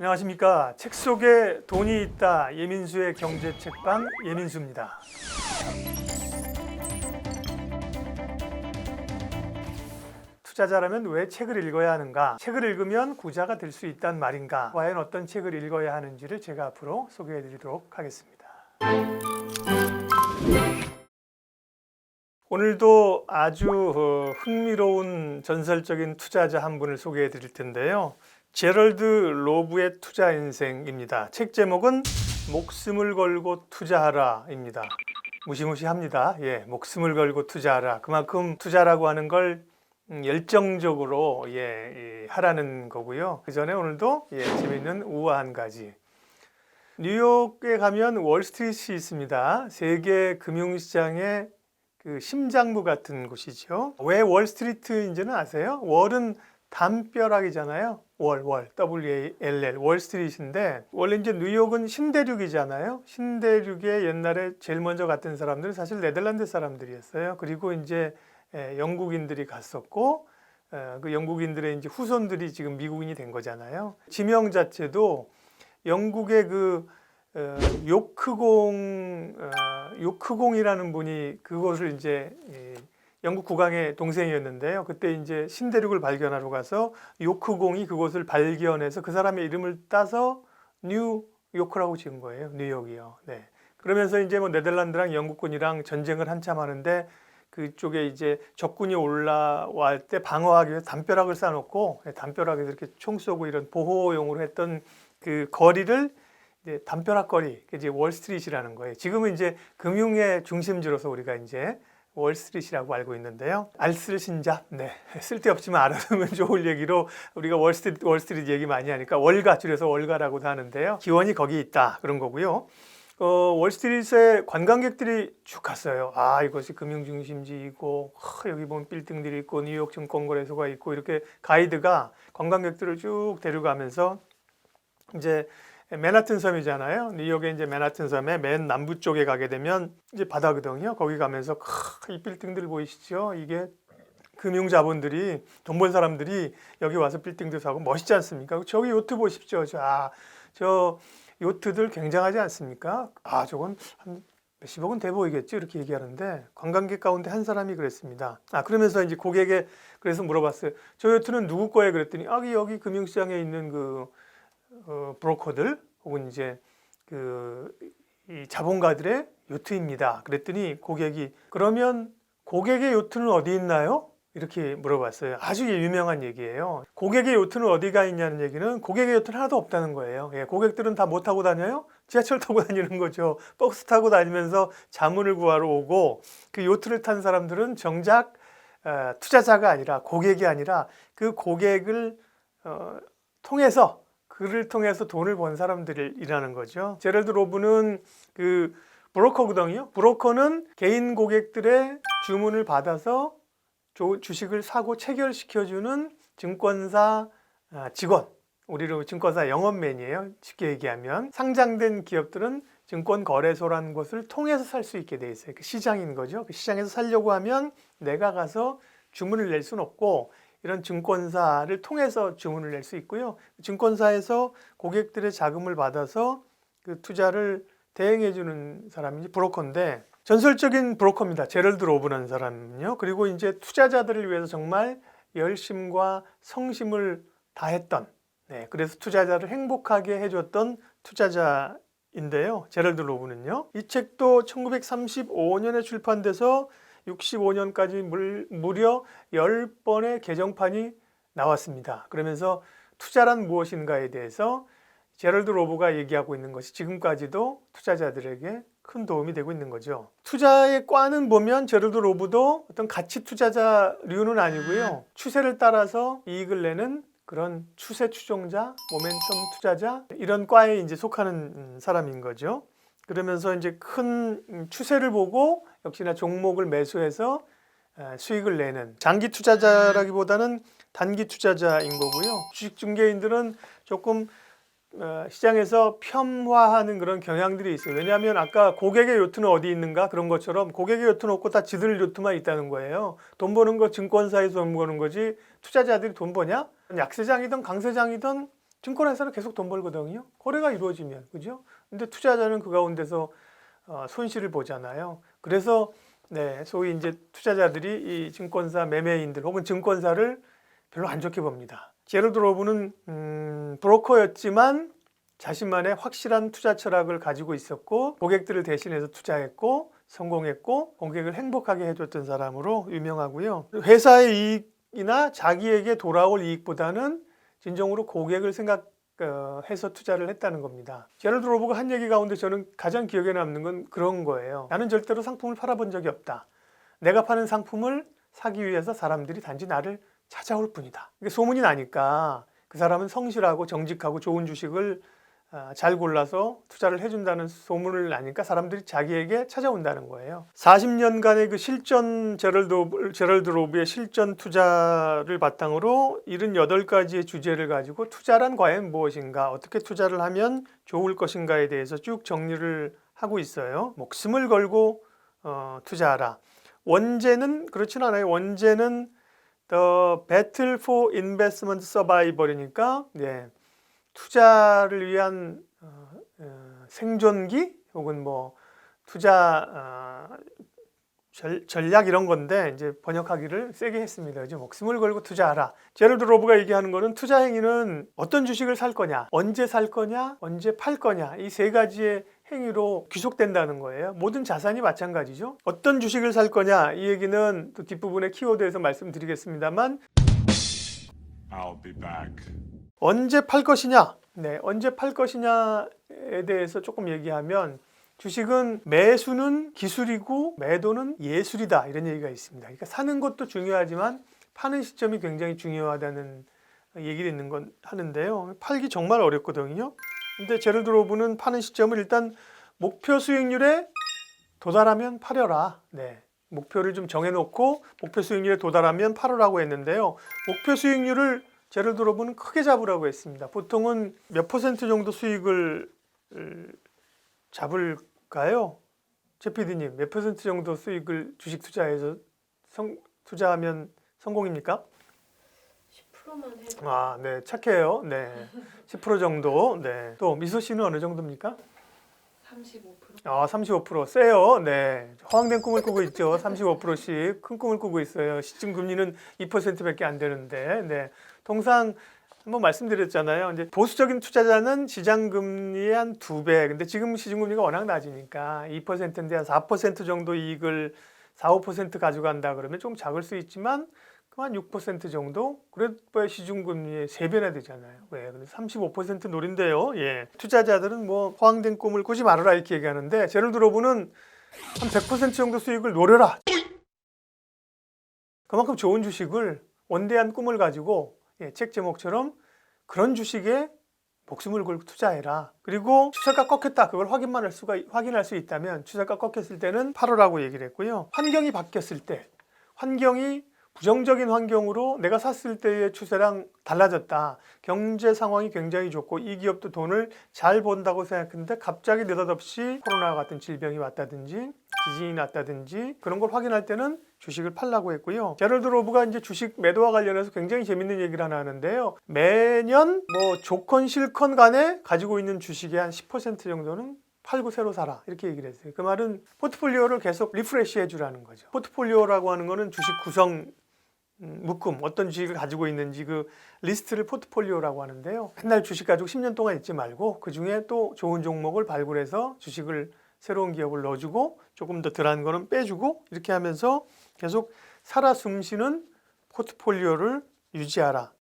안녕하십니까. 책 속에 돈이 있다. 예민수의 경제책방 예민수입니다. 투자자라면 왜 책을 읽어야 하는가? 책을 읽으면 부자가 될 수 있단 말인가? 과연 어떤 책을 읽어야 하는지를 제가 앞으로 소개해 드리도록 하겠습니다. 오늘도 아주 흥미로운 전설적인 투자자 한 분을 소개해 드릴 텐데요. 제럴드 로브의 투자 인생입니다. 책 제목은 목숨을 걸고 투자하라입니다. 무시무시합니다. 목숨을 걸고 투자하라. 그만큼 투자라고 하는 걸 열정적으로 하라는 거고요. 그 전에 오늘도 재미있는 우화 한 가지. 뉴욕에 가면 월스트리트이 있습니다. 세계 금융시장의 그 심장부 같은 곳이죠. 왜 월스트리트인지는 아세요? 월은 담벼락이잖아요. 월, WALL, 월스트리트인데 원래 이제 뉴욕은 신대륙이잖아요. 신대륙에 옛날에 제일 먼저 갔던 사람들은 사실 네덜란드 사람들이었어요. 그리고 이제 영국인들이 갔었고 그 영국인들의 이제 후손들이 지금 미국인이 된 거잖아요. 지명 자체도 영국의 그 요크공이라는 분이 그곳을 이제 영국 국왕의 동생이었는데요. 그때 이제 신대륙을 발견하러 가서 요크공이 그곳을 발견해서 그 사람의 이름을 따서 뉴요크라고 지은 거예요. 뉴욕이요. 네. 그러면서 이제 뭐 네덜란드랑 영국군이랑 전쟁을 한참 하는데 그쪽에 이제 적군이 올라올 때 방어하기 위해서 담벼락을 쌓아놓고 담벼락에서 이렇게 총 쏘고 이런 보호용으로 했던 그 거리를 이제 담벼락 거리, 이제 월스트리트라는 거예요. 지금은 이제 금융의 중심지로서 우리가 이제 월스트리트라고 알고 있는데요. 알쓸신잡, 쓸데없지만 알아두면 좋을 얘기로 우리가 월스트리트 얘기 많이 하니까 월가, 줄여서 월가라고도 하는데요. 기원이 거기 있다 그런 거고요. 월스트리트에 관광객들이 쭉 갔어요. 이것이 금융 중심지이고 여기 보면 빌딩들이 있고 뉴욕 증권거래소가 있고 이렇게 가이드가 관광객들을 쭉 데려가면서 이제 맨하튼 섬이잖아요. 뉴욕의 이제 맨하튼 섬의 맨 남부 쪽에 가게 되면 이제 바다거든요. 거기 가면서 이 빌딩들 보이시죠? 이게 금융 자본들이 돈 번 사람들이 여기 와서 빌딩도 사고 멋있지 않습니까? 저기 요트 보십시오. 저 요트들 굉장하지 않습니까? 저건 한 몇십억은 돼 보이겠죠? 이렇게 얘기하는데 관광객 가운데 한 사람이 그랬습니다. 그러면서 이제 고객에 그래서 물어봤어요. 저 요트는 누구 거예요? 그랬더니 여기 금융시장에 있는 그 브로커들 혹은 이제 이 자본가들의 요트입니다. 그랬더니 고객이 그러면 고객의 요트는 어디 있나요? 이렇게 물어봤어요. 아주 유명한 얘기예요. 고객의 요트는 어디가 있냐는 얘기는 고객의 요트는 하나도 없다는 거예요. 고객들은 다 뭐 타고 다녀요? 지하철 타고 다니는 거죠. 버스 타고 다니면서 자문을 구하러 오고 그 요트를 탄 사람들은 정작 투자자가 아니라 고객이 아니라 그 고객을 통해서 그를 통해서 돈을 번 사람들이라는 거죠. 제럴드 로브는 그 브로커거든요. 브로커는 개인 고객들의 주문을 받아서 주식을 사고 체결시켜주는 증권사 직원, 우리로 증권사 영업맨이에요. 쉽게 얘기하면 상장된 기업들은 증권거래소라는 곳을 통해서 살 수 있게 돼 있어요. 그 시장인 거죠. 그 시장에서 살려고 하면 내가 가서 주문을 낼 수는 없고 이런 증권사를 통해서 주문을 낼 수 있고요. 증권사에서 고객들의 자금을 받아서 그 투자를 대행해 주는 사람이 브로커인데 전설적인 브로커입니다. 제럴드 로브라는 사람은요. 그리고 이제 투자자들을 위해서 정말 열심과 성심을 다했던 그래서 투자자를 행복하게 해줬던 투자자인데요. 제럴드 로브는요. 이 책도 1935년에 출판돼서 65년까지 무려 10번의 개정판이 나왔습니다. 그러면서 투자란 무엇인가에 대해서 제럴드 로브가 얘기하고 있는 것이 지금까지도 투자자들에게 큰 도움이 되고 있는 거죠. 투자의 과는 보면 제럴드 로브도 어떤 가치 투자자류는 아니고요. 추세를 따라서 이익을 내는 그런 추세 추종자, 모멘텀 투자자 이런 과에 이제 속하는 사람인 거죠. 그러면서 이제 큰 추세를 보고 역시나 종목을 매수해서 수익을 내는 장기 투자자라기보다는 단기 투자자인 거고요. 주식 중개인들은 조금 시장에서 폄하하는 그런 경향들이 있어요. 왜냐하면 아까 고객의 요트는 어디 있는가 그런 것처럼 고객의 요트는 없고 다 지들 요트만 있다는 거예요. 돈 버는 거 증권사에서 돈 버는 거지 투자자들이 돈 버냐? 약세장이든 강세장이든 증권회사는 계속 돈 벌거든요. 거래가 이루어지면, 그죠? 근데 투자자는 그 가운데서 손실을 보잖아요. 그래서 네, 소위 이제 투자자들이 이 증권사 매매인들 혹은 증권사를 별로 안 좋게 봅니다. 제럴드 로브는 브로커였지만 자신만의 확실한 투자 철학을 가지고 있었고 고객들을 대신해서 투자했고 성공했고 고객을 행복하게 해줬던 사람으로 유명하고요. 회사의 이익이나 자기에게 돌아올 이익보다는 진정으로 고객을 생각해서 투자를 했다는 겁니다. 제럴드 로브가 한 얘기 가운데 저는 가장 기억에 남는 건 그런 거예요. 나는 절대로 상품을 팔아본 적이 없다. 내가 파는 상품을 사기 위해서 사람들이 단지 나를 찾아올 뿐이다. 이게 소문이 나니까 그 사람은 성실하고 정직하고 좋은 주식을 잘 골라서 투자를 해준다는 소문을 나니까 사람들이 자기에게 찾아온다는 거예요. 40년간의 그 실전 제럴드 로브의 실전 투자를 바탕으로 78가지의 주제를 가지고 투자란 과연 무엇인가, 어떻게 투자를 하면 좋을 것인가에 대해서 쭉 정리를 하고 있어요. 목숨을 걸고 투자하라. 원제는 그렇진 않아요. 원제는 The Battle for Investment Survival이니까 네. 투자를 위한 생존기 혹은 뭐 투자 전략 이런 건데 이제 번역하기를 세게 했습니다. 그죠? 목숨을 걸고 투자하라. 제럴드 로브가 얘기하는 거는 투자 행위는 어떤 주식을 살 거냐, 언제 살 거냐, 언제 팔 거냐 이 세 가지의 행위로 귀속된다는 거예요. 모든 자산이 마찬가지죠. 어떤 주식을 살 거냐 이 얘기는 또 뒷부분의 키워드에서 말씀드리겠습니다만 I'll be back. 언제 팔 것이냐? 네, 언제 팔 것이냐에 대해서 조금 얘기하면 주식은 매수는 기술이고 매도는 예술이다 이런 얘기가 있습니다. 그러니까 사는 것도 중요하지만 파는 시점이 굉장히 중요하다는 얘기를 있는 건 하는데요. 팔기 정말 어렵거든요. 근데 제럴드 로브는 파는 시점을 일단 목표 수익률에 도달하면 팔여라. 네. 목표를 좀 정해놓고 목표 수익률에 도달하면 팔으라고 했는데요. 목표 수익률을 제럴드 로브는 크게 잡으라고 했습니다. 보통은 몇 퍼센트 정도 수익을 잡을까요? 제 PD님, 몇 퍼센트 정도 수익을 주식 투자해서 투자하면 성공입니까? 10%만 해도. 아, 네, 착해요. 네, 10% 정도. 네, 또 미소 씨는 어느 정도입니까? 35%. 아, 35% 세요. 네, 허황된 꿈을 꾸고 있죠. 35%씩 큰 꿈을 꾸고 있어요. 시중 금리는 2%밖에 안 되는데, 네, 통상 한번 말씀드렸잖아요. 이제 보수적인 투자자는 시장 금리의 한 2배. 근데 지금 시중 금리가 워낙 낮으니까 2%인데 한 4% 정도 이익을 4, 5% 가져간다 그러면 좀 작을 수 있지만 한 6% 정도? 그래도 시중 금리의 3배나 되잖아요. 왜? 근데 35% 노린대요. 예. 투자자들은 뭐 허황된 꿈을 꾸지 말아라 이렇게 얘기하는데 제럴드 로브는 한 100% 정도 수익을 노려라. 그만큼 좋은 주식을 원대한 꿈을 가지고 책 제목처럼 그런 주식에 목숨을 걸고 투자해라. 그리고 주가가 꺾였다. 그걸 확인할 수 있다면 주가가 꺾였을 때는 팔으라고 얘기를 했고요. 환경이 바뀌었을 때, 환경이 부정적인 환경으로 내가 샀을 때의 추세랑 달라졌다. 경제 상황이 굉장히 좋고 이 기업도 돈을 잘 번다고 생각했는데 갑자기 느닷없이 코로나 같은 질병이 왔다든지 지진이 났다든지 그런 걸 확인할 때는 주식을 팔라고 했고요. 제럴드 로브가 이제 주식 매도와 관련해서 굉장히 재밌는 얘기를 하나 하는데요. 매년 뭐 좋건 싫건 간에 가지고 있는 주식의 한 10% 정도는 팔고 새로 사라 이렇게 얘기를 했어요. 그 말은 포트폴리오를 계속 리프레시 해주라는 거죠. 포트폴리오라고 하는 거는 주식 구성 묶음, 어떤 주식을 가지고 있는지 그 리스트를 포트폴리오라고 하는데요. 맨날 주식 가지고 10년 동안 있지 말고 그 중에 또 좋은 종목을 발굴해서 주식을 새로운 기업을 넣어주고 조금 더 덜한 거는 빼주고 이렇게 하면서 계속 살아 숨쉬는 포트폴리오를 유지하라.